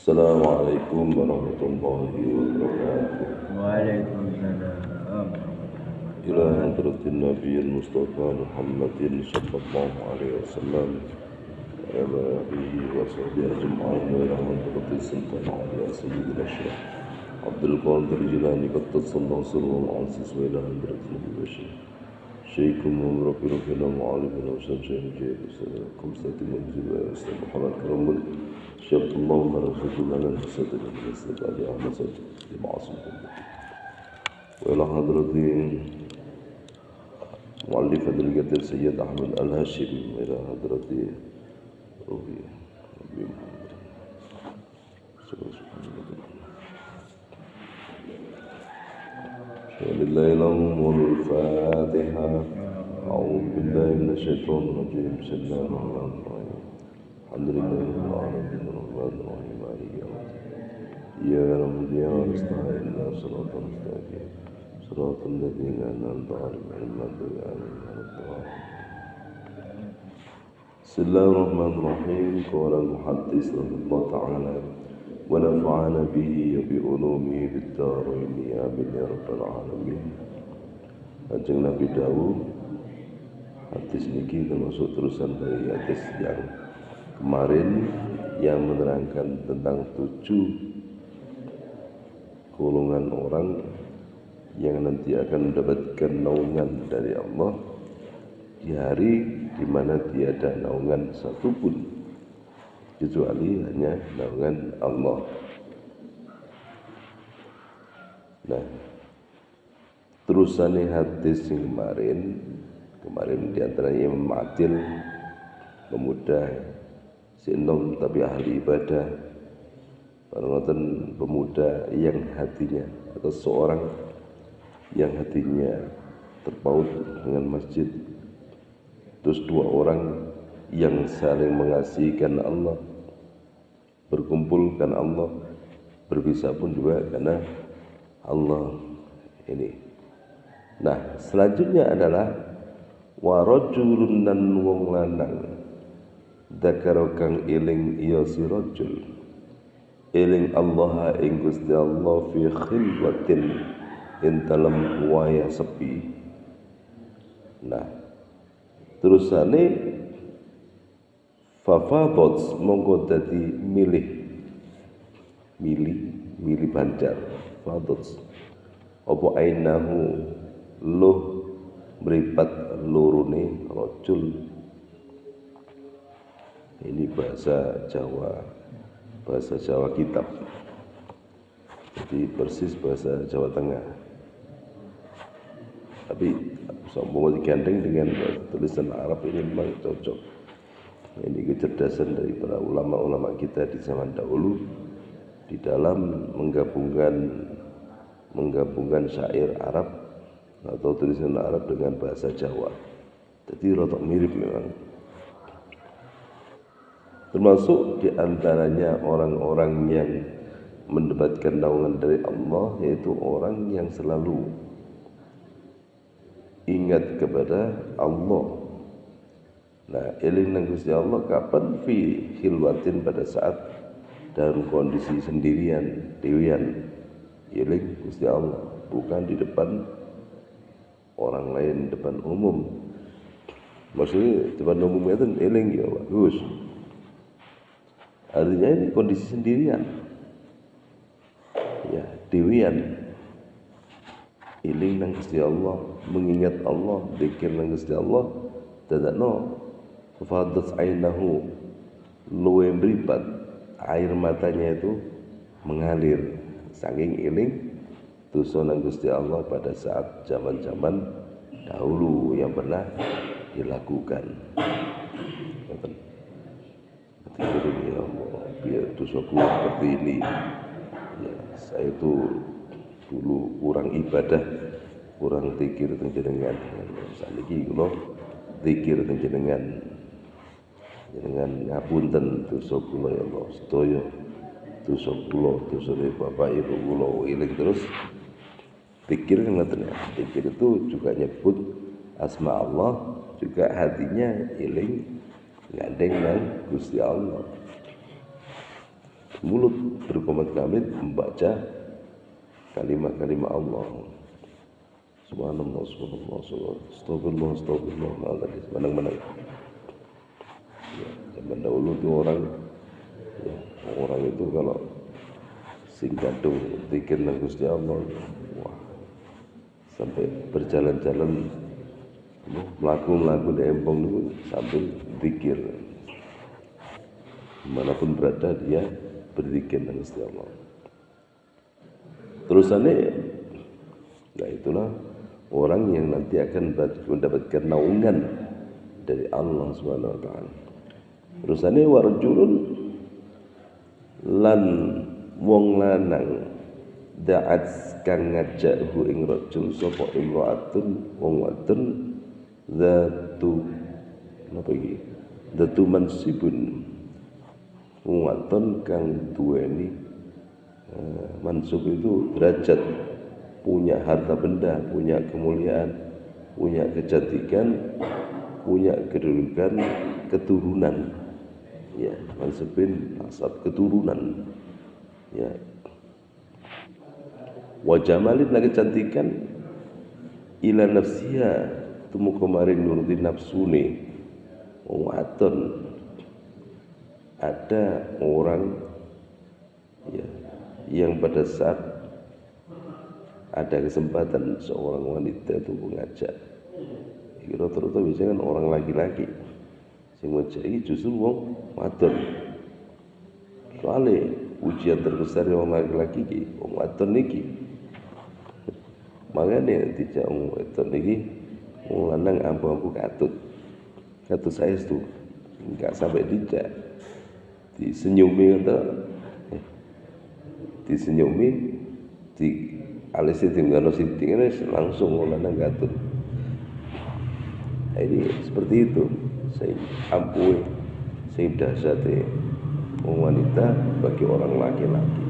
Assalamualaikum warahmatullahi wabarakatuh. Waalaikumsalam. Ila hadratin Nabiyyil Mustafa Muhammadin sallallahu alaihi wasallam wa ala alihi wa sahbihi ajma'in wa ila hadratis sultan ya sayyidil asyraf Abdul Qadir Jilani qattasallahu sallallahu alaihi wa ila hadratil bashir Syaikhum wa rabbina mu'alimina wa syamsyahin jayad kumsati manzil wa ustaz Muhammad Karamun Syabtullah wa rasulullah dan hasadil Ustaz Ali Ahmad Sajid di ma'asum wa ila hadratin مؤلف القدر سيد أحمد الهاشمي إلى حضرة روحي نبي محمد ولله الأمر الفاتحة أعوذ بالله من الشيطان الرجيم بسم الله الرحمن الرحيم الحمد لله رب العالمين الرحمن الرحيم مالك يوم الدين إياك نعبد وإياك نستعين اهدنا الصراط المستقيم صراط الذين أنعمت عليهم غير المغضوب عليهم ولا الضالين. بسم الله الرحمن الرحيم. قال المحدث رحمه الله تعالى ونفعنا به وبعلومه في الدارين آمين يا رب العالمين. Kanjeng Nabi dawuh, hadis niki termasuk terusan dari hadis yang kemarin yang menerangkan tentang 7 golongan orang yang nanti akan mendapatkan naungan dari Allah di hari di mana tiada naungan satupun kecuali hanya naungan Allah. Nah, terusannya hadis yang kemarin diantaranya Imam Adil, pemuda sinom tapi ahli ibadah, pemuda yang hatinya atau seorang yang hatinya terpaut dengan masjid, terus 2 orang yang saling mengasihi karena Allah, berkumpul karena Allah, berpisah pun juga karena Allah ini. Nah, selanjutnya adalah warajulun nan wong lanang dzakara kang eling ya si rajul eling Allah ing Gusti Allah fi khilwatin in dalam waya sepi. Nah, terusane fafadots monggo dadi milih banjar fadots apa ainahu luh mripat lorone rajul. Ini bahasa Jawa kitab, jadi persis bahasa Jawa Tengah, tapi sombong digandeng dengan tulisan Arab ini memang cocok. Ini kecerdasan dari para ulama-ulama kita di zaman dahulu di dalam menggabungkan syair Arab atau tulisan Arab dengan bahasa Jawa. Jadi rotok mirip memang. Termasuk di antaranya orang-orang yang mendapatkan naungan dari Allah, yaitu orang yang selalu ingat kepada Allah. Nah, eling nang Gusti Allah kapan fi hilwatin, pada saat dalam kondisi sendirian, dewian. Eling Gusti Allah, bukan di depan orang lain, depan umum. Maksudnya depan umum itu eling ya bagus. Artinya ini kondisi sendirian. Ya, dewian. Eling nang Gusti Allah, mengingat Allah, zikir nang Gusti Allah, dadakno fafadat ainahu, luwe mripat, air matanya itu mengalir saking eling dosa nang Gusti Allah pada saat zaman-zaman dahulu yang pernah dilakukan. Ya Allah, biar dosaku seperti ini. Ya, saya itu dulu kurang ibadah, kurang zikir teng jenengan. Saniki kula zikir teng jenengan ngapunten dosa kula ya Allah, sedaya dosa kula, dosane bapak ibu kula eling terus. Zikir kan ngoten ya. Zikir itu juga nyebut asma Allah, juga hatinya eling gandeng nang Gusti Allah. mulut berkomat kamit membaca kalimat-kalimat Allah. Subhanallah, subhanallah, astagfirullah, astagfirullah, menang-menang. Ya, zaman dahulu itu orang itu kalau sing kadung zikir nang Gusti Allah, wah, sampai berjalan-jalan melaku di empong itu sambil zikir. Dimanapun berada dia berzikir nang Gusti Allah. Terusannya, nah itulah orang yang nanti akan mendapatkan naungan dari Allah Subhanahu wa taala. Terusannya warjulun lan wong lanang da'at kang ngajakhu ing rajul sapa imra'atun wong wadon zatu napa iki zatu mansibun wong wadon kang duweni mansub itu derajat, punya harta benda, punya kemuliaan, punya kecantikan, punya kedudukan, keturunan. Ya, mansubin nasab keturunan. Ya. Wa jamalin lagi kecantikan ila nafsiha tumu kemarin nuruti nafsune wong wadon. Ada orang ya yang pada saat ada kesempatan seorang wanita itu mengajak, rata-rata biasanya kan orang laki-laki sing ngajaki justru wong wadon. Soalnya ujian terbesar wong laki-laki iki wong wadon iki. Makanya dijak wong wadon iki wong lanang ambu-ambu katut saestu enggak sampai dijak disenyumi disenyumi di alisi tinggal sitingnya langsung wong lanang katut. Nah, ini seperti itu saya ampuni saya dahsyate wanita bagi orang laki-laki.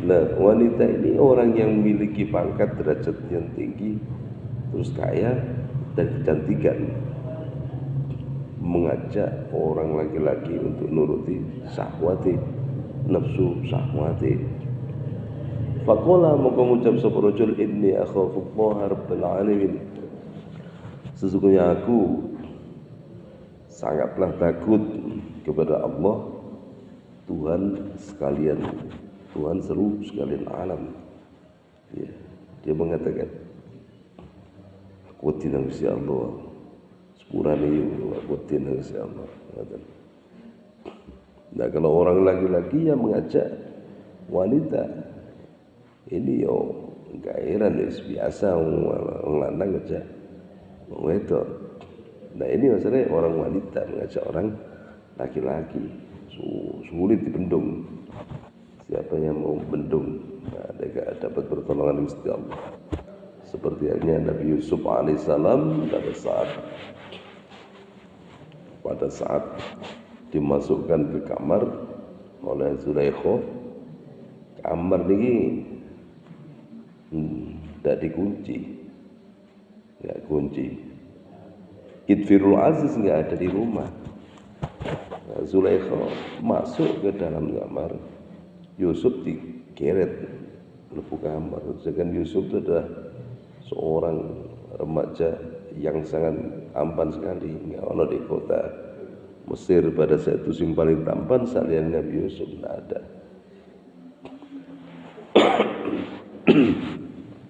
Nah, wanita ini orang yang memiliki pangkat derajat yang tinggi, terus kaya dan kecantikan, mengajak orang laki-laki untuk nuruti syahwati, nafsu syahwati. Faqala maka ngucap sapa rajul inni akhafullaha rabbal alamin. Sesungguhnya aku sangatlah takut kepada Allah Tuhan sekalian, Tuhan seluruh sekalian alam. Ya, dia mengatakan aku tinang si Allah sepurane aku tinang si Allah. Nah, kalau orang laki-laki yang mengajak wanita ini yo gak heran biasa orang lanang ngajak wong wedok. Nah, ini masalahnya orang wanita mengajak orang laki-laki sulit dibendung. Siapa yang mau bendung, nah, dia dapat pertolongan Gusti Allah. Seperti halnya Nabi Yusuf alaihissalam pada saat dimasukkan ke kamar oleh Zulaikha. Kamar ini tidak dikunci, nggak kunci. Idfirul Aziz nggak ada di rumah. Nah, Zulaikha masuk ke dalam kamar, Yusuf digeret lebu kamar. Sedangkan Yusuf itu adalah seorang remaja yang sangat tampan sekali. Nggak ada di kota Mesir pada saat itu yang paling tampan selain Nabi Yusuf tidak ada.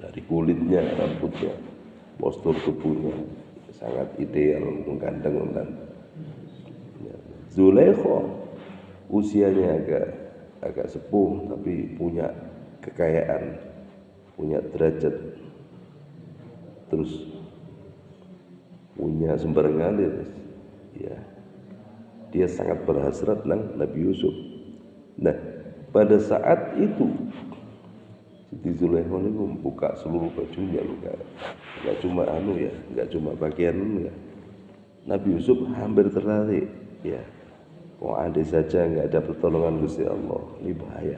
Dari kulitnya, rambutnya, postur tubuhnya sangat ideal, menggandeng. Zulaikha usianya agak sepuh tapi punya kekayaan, punya derajat, terus punya sumber ngalir. Ya, dia sangat berhasrat nang Nabi Yusuf. Nah, pada saat itu Siti Zulaikha ini membuka seluruh bajunya, nggak cuma nggak cuma bagian ya. Nabi Yusuf hampir tertarik, ya. Mau andai saja nggak ada pertolongan Gusti Allah, ini bahaya.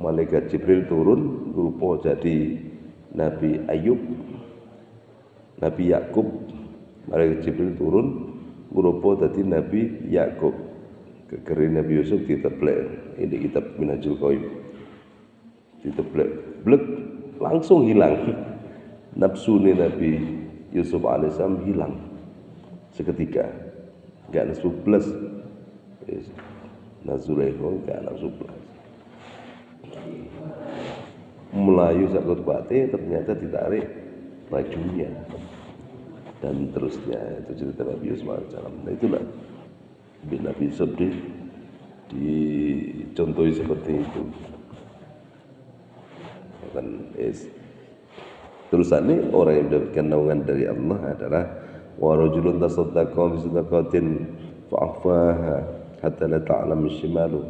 Malaikat Jibril turun berupa jadi Nabi Ayub, Nabi Yakub. Malaikat Jibril turun berupa jadi Nabi Yakub. Kekeringan Nabi Yusuf diteblek ini kitab Minhajul Qayyim, diteblek blek langsung hilang nafsu Nabi Yusuf alaihissalam, hilang seketika, nggak nafsu plus. Nazulaikho nggak nafsu plus, melayu sakut kuate ternyata ditarik bajunya dan terusnya. Itu cerita Nabi Yusuf alaihissalam. Nah itulah Nabi Yusuf dicontohi seperti itu. Dan terusannya orang yang mendapatkan naungan dari Allah adalah wa rajulun tasaddaqa bi sadaqatin fa'afaha hatta la ta'lam shimalu.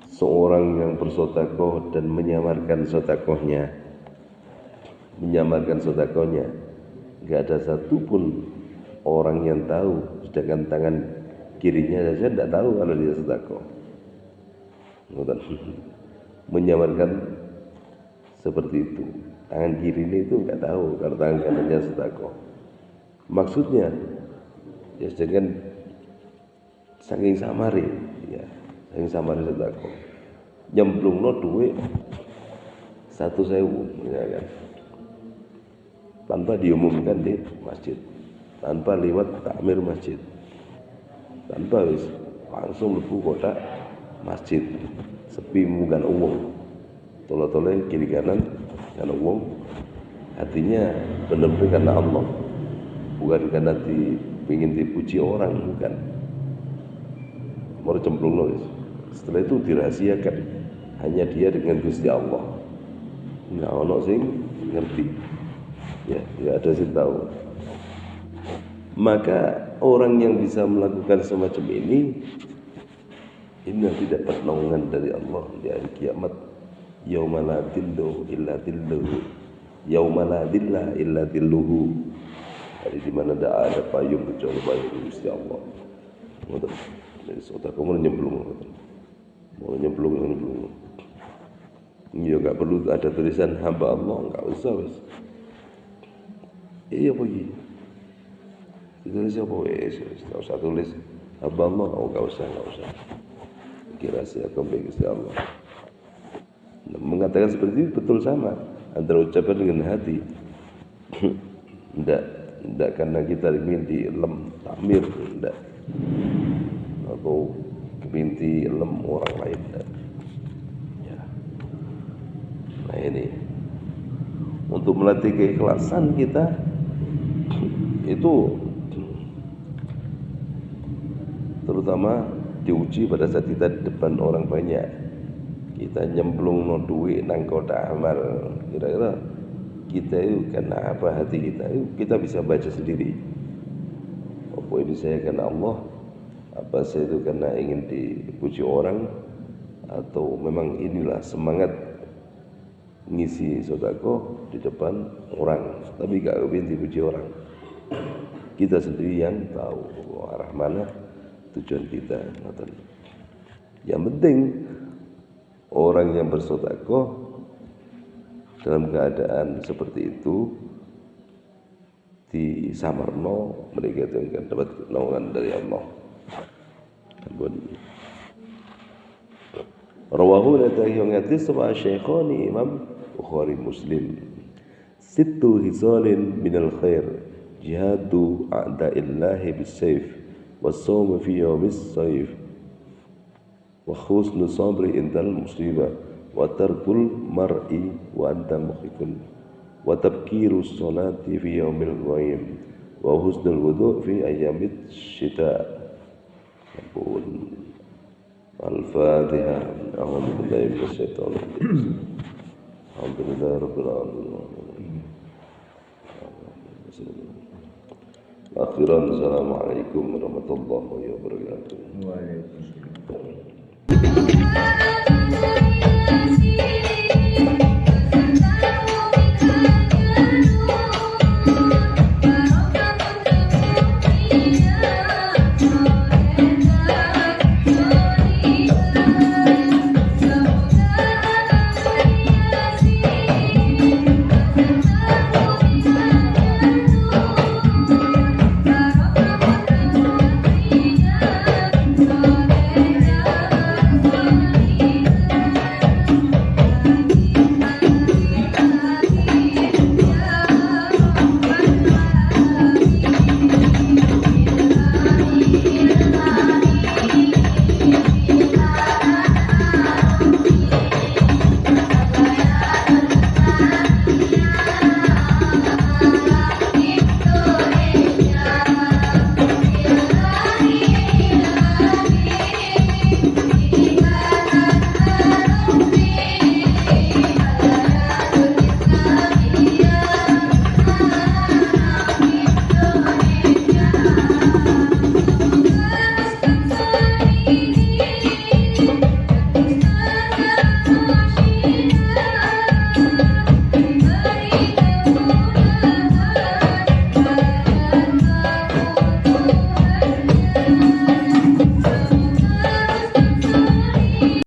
Seorang yang bersedekah dan menyamarkan sedekahnya, nggak ada satupun orang yang tahu, sedangkan tangan kirinya saja tidak tahu kalau dia sedekah. Menyamarkan seperti itu, tangan kiri ini itu nggak tahu kalau tangan kanannya sedekah. Maksudnya ya sedangkan saking samari, ya saking samari sedekah, nyemplungno duit 1.000, ya kan, tanpa diumumkan di masjid, tanpa lewat takmir masjid, tanpa langsung lebu kotak masjid, sepi bukan uang, tole-tole kiri kanan karena uang, hatinya benar-benar karena Allah, bukan karena ingin dipuji orang, bukan. Mau cemplung nulis. Setelah itu dirahasiakan, hanya dia dengan Gusti Allah. Nggak ono sing ngerti, ya nggak ada sing tahu. Maka orang yang bisa melakukan semacam ini nanti dapat naungan dari Allah di hari kiamat. Yauma la dillu illa dilluhu, yauma la dilla illa dilluhu. Hari di mana tidak ada payung kecuali payung Gusti Allah. Jadi saudara kamu mau nyemplung. Ya nggak perlu ada tulisan hamba Allah, nggak usah wes. Iya pergi. Tulis apa wes? Nggak usah tulis hamba Allah, nggak usah. Kira siapa Gusti Allah. Mengatakan seperti itu betul sama antara ucapan dengan hati. Tidak karena kita ingin dilem takmir, tidak, atau kepinti lem orang lain, tidak. Ya. Nah ini untuk melatih keikhlasan kita itu terutama diuji pada saat kita di depan orang banyak. Kita nyemplung no duit nang kotak amal, kira-kira kita itu karena apa hati kita itu kita bisa baca sendiri. Apa ini saya karena Allah, apa saya itu karena ingin dipuji orang, atau memang inilah semangat ngisi sedekah di depan orang tapi gak ingin dipuji orang. Kita sendiri yang tahu arah mana tujuan kita. Yang penting orang yang bersedekah dalam keadaan seperti itu di samarno, mereka itu akan dapat naungan dari Allah. Rawahu latayong hadis wa Syekhani Imam Bukhari Muslim. Sittu hisalin minal khair, jihadu a'da'illahi bis-sayf, was-sawmu fi yawmis sayf, wa husnu sabri indal musibah, wa tarkul mar'i wa anta mukhifun, wa tabkiru sholati fi yaumil ghaib, wa husnul wudu' fi ayyamit syita. Al-Fatihah. A'udzu billahi minasyaitonir rajim. Alhamdulillahi rabbil alamin. Akhiran, assalamualaikum warahmatullahi wabarakatuh. Waalaikumsalam.